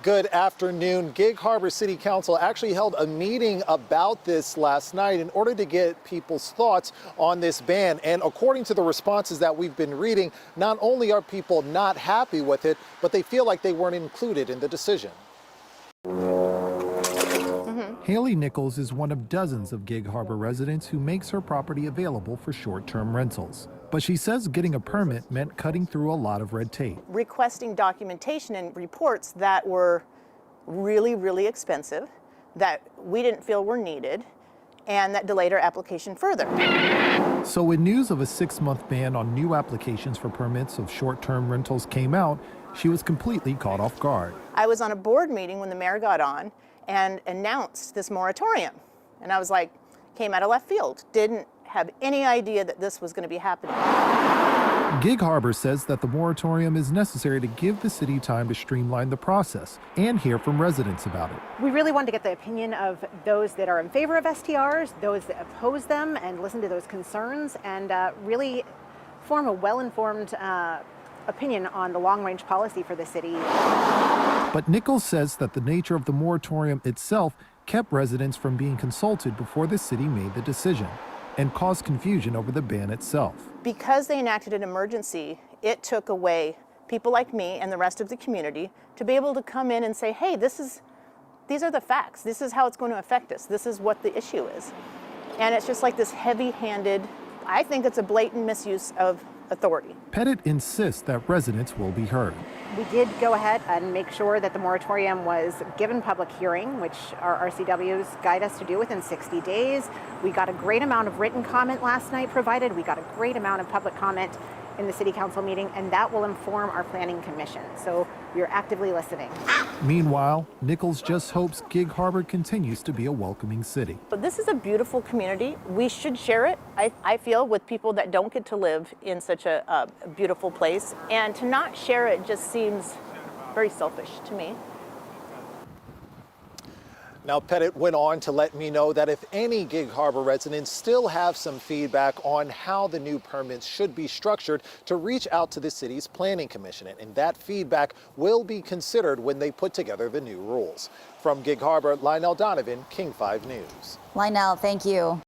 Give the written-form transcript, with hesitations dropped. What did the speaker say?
Good afternoon. Gig Harbor City Council actually held a meeting about this last night in order to get people's thoughts on this ban. And according to the responses that we've been reading, not only are people not happy with it, but they feel like they weren't included in the decision. Hayley Nichols is one of dozens of Gig Harbor residents who makes her property available for short-term rentals. But she says getting a permit meant cutting through a lot of red tape. Requesting documentation and reports that were really, really expensive, that we didn't feel were needed, and that delayed our application further. So when news of a 6-month ban on new applications for permits of short-term rentals came out, she was completely caught off guard. I was on a board meeting when the mayor got on and announced this moratorium. And I was like, came out of left field, didn't have any idea that this was going to be happening. Gig Harbor says that the moratorium is necessary to give the city time to streamline the process and hear from residents about it. We really wanted to get the opinion of those that are in favor of STRs, those that oppose them, and listen to those concerns and really form a well-informed opinion on the long-range policy for the city. But Nichols says that the nature of the moratorium itself kept residents from being consulted before the city made the decision and caused confusion over the ban itself. Because they enacted an emergency, it took away people like me and the rest of the community to be able to come in and say, hey, these are the facts. This is how it's going to affect us. This is what the issue is. And it's just like this heavy-handed, I think it's a blatant misuse of authority. Pettit insists that residents will be heard. We did go ahead and make sure that the moratorium was given public hearing, which our RCWs guide us to do within 60 days. We got a great amount of written comment last night provided. We got a great amount of public comment in the city council meeting, and that will inform our planning commission. So we are actively listening. Meanwhile, Nichols just hopes Gig Harbor continues to be a welcoming city. But this is a beautiful community. We should share it, I feel, with people that don't get to live in such a beautiful place. And to not share it just seems very selfish to me. Now, Pettit went on to let me know that if any Gig Harbor residents still have some feedback on how the new permits should be structured, to reach out to the city's planning commission. And that feedback will be considered when they put together the new rules. From Gig Harbor, Lionel Donovan, King 5 News. Lionel, thank you.